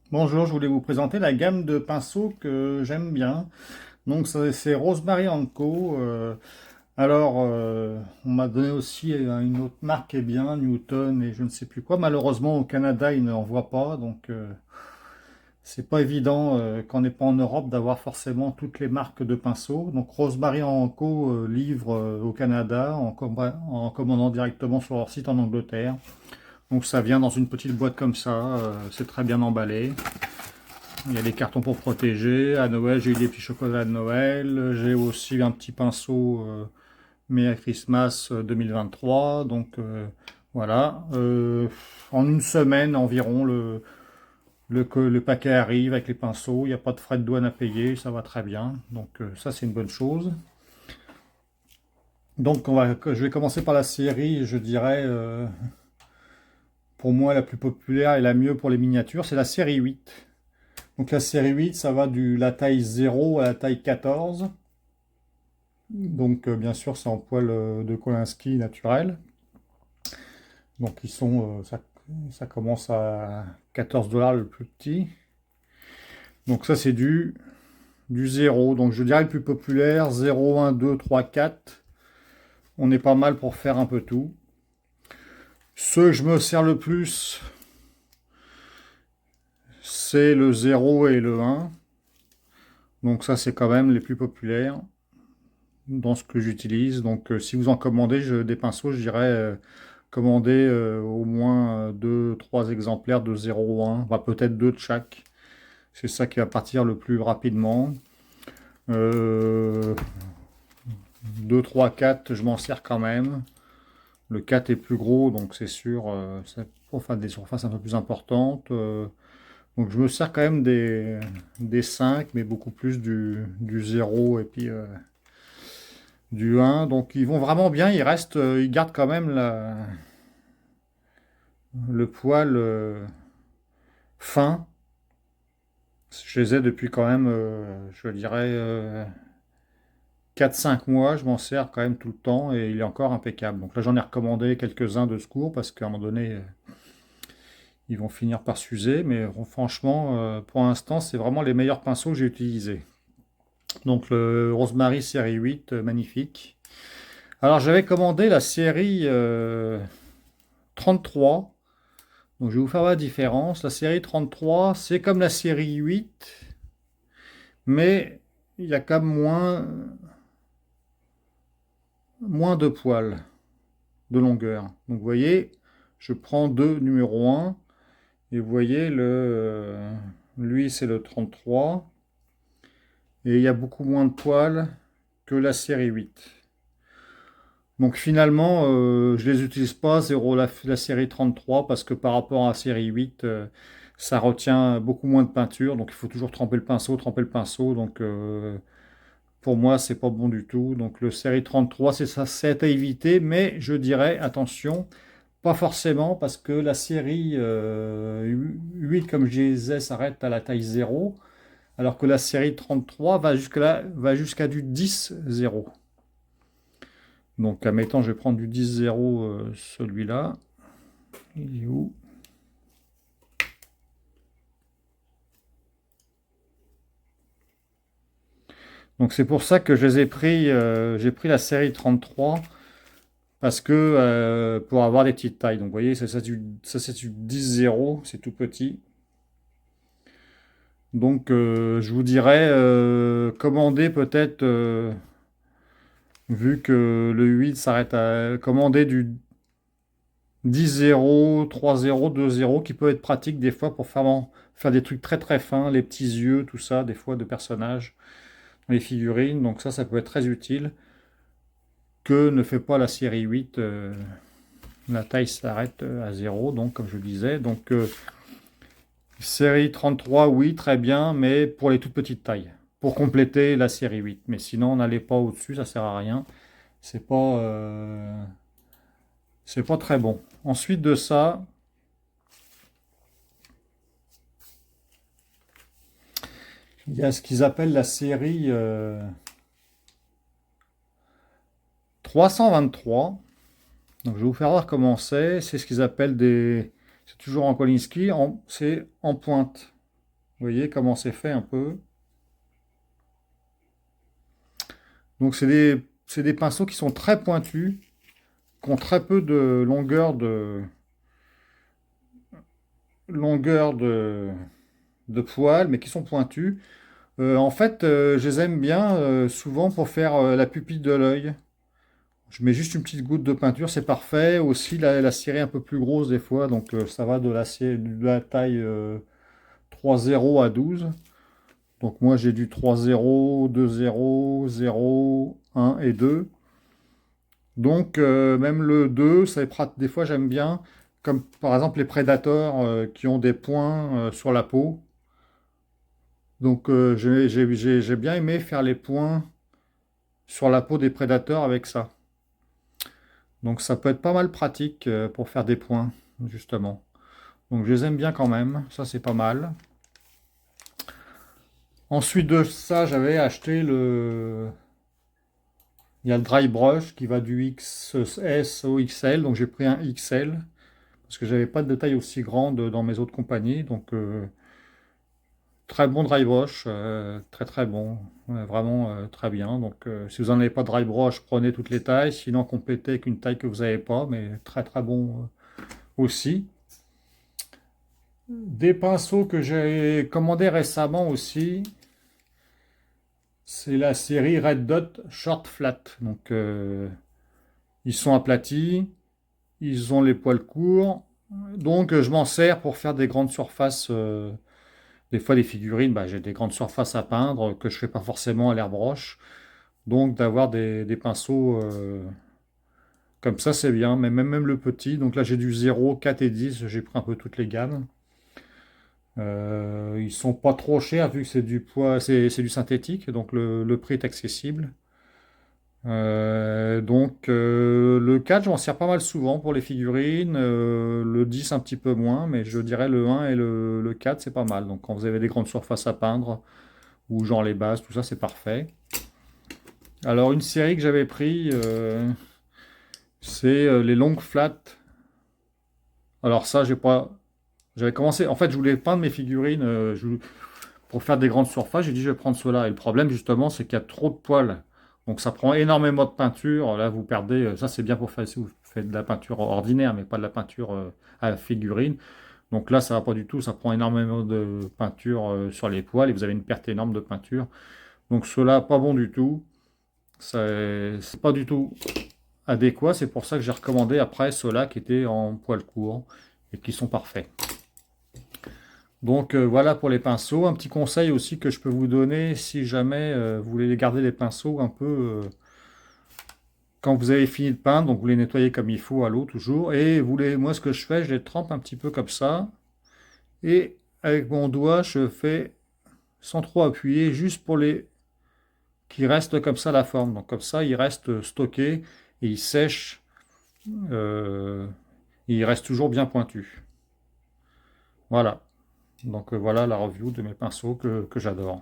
Bonjour, je voulais vous présenter la gamme de pinceaux que j'aime bien. Donc c'est Rosemary Co. On m'a donné aussi une autre marque qui est bien, Newton et je ne sais plus quoi. Malheureusement, au Canada, ils n'en voient pas. C'est pas évident quand on n'est pas en Europe d'avoir forcément toutes les marques de pinceaux. Donc Rosemary Co. Livre au Canada en commandant directement sur leur site en Angleterre. Donc ça vient dans une petite boîte comme ça. C'est très bien emballé. Il y a des cartons pour protéger. À Noël, j'ai eu des petits chocolats de Noël. J'ai aussi un petit pinceau Merry Christmas 2023. Voilà. En une semaine environ, le paquet arrive avec les pinceaux. Il n'y a pas de frais de douane à payer. Ça va très bien. Ça, c'est une bonne chose. Je vais commencer par la série, je dirais, pour moi, la plus populaire et la mieux pour les miniatures. C'est la série 8. Donc la série 8, ça va de la taille 0 à la taille 14. Bien sûr, c'est en poil de Kolinsky naturel. Donc ils sont, ça commence à 14 $ le plus petit. Donc ça c'est du 0. Donc je dirais le plus populaire, 0, 1, 2, 3, 4. On est pas mal pour faire un peu tout. Ceux que je me sers le plus, c'est le 0 et le 1. Donc ça c'est quand même les plus populaires dans ce que j'utilise. Si vous en commandez des pinceaux, je dirais commander au moins 2, 3 exemplaires de 0,1, bah, peut-être 2 de chaque. C'est ça qui va partir le plus rapidement. Euh, 2, 3, 4, je m'en sers quand même. Le 4 est plus gros, donc c'est sûr, c'est pour faire des surfaces un peu plus importantes. Donc je me sers quand même des 5, mais beaucoup plus du 0 et puis du 1. Donc ils vont vraiment bien, ils gardent quand même le poil fin. Je les ai depuis quand même, je dirais, 4-5 mois. Je m'en sers quand même tout le temps et il est encore impeccable. Donc là, j'en ai recommandé quelques-uns de secours parce qu'à un moment donné, ils vont finir par s'user. Mais franchement, pour l'instant, c'est vraiment les meilleurs pinceaux que j'ai utilisés. Donc le Rosemary série 8, magnifique. Alors j'avais commandé la série 33. Donc je vais vous faire la différence. La série 33, c'est comme la série 8, mais il y a quand même moins de poils de longueur. Donc vous voyez, je prends deux numéro 1 et vous voyez lui c'est le 33 et il y a beaucoup moins de poils que la série 8. Donc finalement, je les utilise pas, la série 33, parce que par rapport à la série 8, ça retient beaucoup moins de peinture, donc il faut toujours tremper le pinceau, tremper le pinceau, pour moi, c'est pas bon du tout. Donc le série 33, c'est ça, c'est à éviter, mais je dirais, attention, pas forcément, parce que la série 8, comme je disais, s'arrête à la taille 0, alors que la série 33 va jusqu'à du 10-0. Donc, admettons, je vais prendre du 10-0, celui-là. Il est où? Donc, c'est pour ça que je les ai pris, j'ai pris la série 33, parce que pour avoir des petites tailles. Donc, vous voyez, ça c'est du 10-0, c'est tout petit. Je vous dirais, commander peut-être, vu que le 8 s'arrête à commander du 10-0, 3-0, 2-0, qui peut être pratique des fois pour faire des trucs très très fins, les petits yeux, tout ça, des fois de personnages, les figurines. Donc ça peut être très utile. Que ne fait pas la série 8, la taille s'arrête à 0, donc comme je le disais. Série 33, oui, très bien, mais pour les toutes petites tailles, pour compléter la série 8. Mais sinon, n'allez pas au-dessus, ça sert à rien. C'est pas, euh, c'est pas très bon. Ensuite de ça, il y a ce qu'ils appellent la série 323. Donc je vais vous faire voir comment c'est. C'est ce qu'ils appellent des... C'est toujours en Kolinsky, c'est en pointe. Vous voyez comment c'est fait un peu. Donc c'est des pinceaux qui sont très pointus, qui ont très peu de longueur de poils, mais qui sont pointus. En fait, je les aime bien souvent pour faire la pupille de l'œil. Je mets juste une petite goutte de peinture, c'est parfait. Aussi, la cire est un peu plus grosse des fois, donc ça va de la taille 3,0 à 12. Donc moi, j'ai du 3,0, 2,0, 0, 1 et 2. Donc même le 2, des fois j'aime bien, comme par exemple les prédateurs qui ont des points sur la peau. Donc j'ai bien aimé faire les points sur la peau des prédateurs avec ça. Donc ça peut être pas mal pratique pour faire des points, justement. Donc je les aime bien quand même, ça c'est pas mal. Ensuite de ça, j'avais acheté le... Il y a le dry brush qui va du XS au XL, donc j'ai pris un XL, parce que j'avais pas de taille aussi grande dans mes autres compagnies. Donc très bon dry brush, très très bon, vraiment très bien. Donc si vous n'en avez pas de dry brush, prenez toutes les tailles, sinon complétez avec une taille que vous n'avez pas, mais très très bon aussi. Des pinceaux que j'ai commandés récemment aussi, c'est la série Red Dot Short Flat. Donc ils sont aplatis, ils ont les poils courts, donc je m'en sers pour faire des grandes surfaces. Des fois, les figurines, bah, j'ai des grandes surfaces à peindre que je fais pas forcément à l'airbrush. Donc, d'avoir des pinceaux comme ça, c'est bien. Mais même le petit. Donc là, j'ai du 0, 4 et 10. J'ai pris un peu toutes les gammes. Ils sont pas trop chers vu que c'est du poids, c'est du synthétique. Donc, le prix est accessible. Le 4, je m'en sers pas mal souvent pour les figurines. Le 10, un petit peu moins. Mais je dirais le 1 et le 4, c'est pas mal. Donc, quand vous avez des grandes surfaces à peindre, ou genre les bases, tout ça, c'est parfait. Alors, une série que j'avais pris, c'est les longues flat. Alors ça, j'ai pas... J'avais commencé... En fait, je voulais peindre mes figurines pour faire des grandes surfaces. J'ai dit, je vais prendre cela. Et le problème, justement, c'est qu'il y a trop de poils. Donc, ça prend énormément de peinture. Là, vous perdez... ça, c'est bien pour faire si vous faites de la peinture ordinaire, mais pas de la peinture à la figurine. Donc là, ça va pas du tout. Ça prend énormément de peinture sur les poils et vous avez une perte énorme de peinture. Donc, cela, pas bon du tout. C'est pas du tout adéquat. C'est pour ça que j'ai recommandé après ceux-là qui étaient en poil court et qui sont parfaits. Donc voilà pour les pinceaux. Un petit conseil aussi que je peux vous donner si jamais vous voulez garder les pinceaux un peu quand vous avez fini de peindre. Donc vous les nettoyez comme il faut à l'eau toujours. Et moi ce que je fais, je les trempe un petit peu comme ça. Et avec mon doigt, je fais sans trop appuyer, juste pour les qui restent comme ça la forme. Donc comme ça, ils restent stockés et ils sèchent. euh, il reste toujours bien pointu. Voilà. Donc voilà la review de mes pinceaux que j'adore.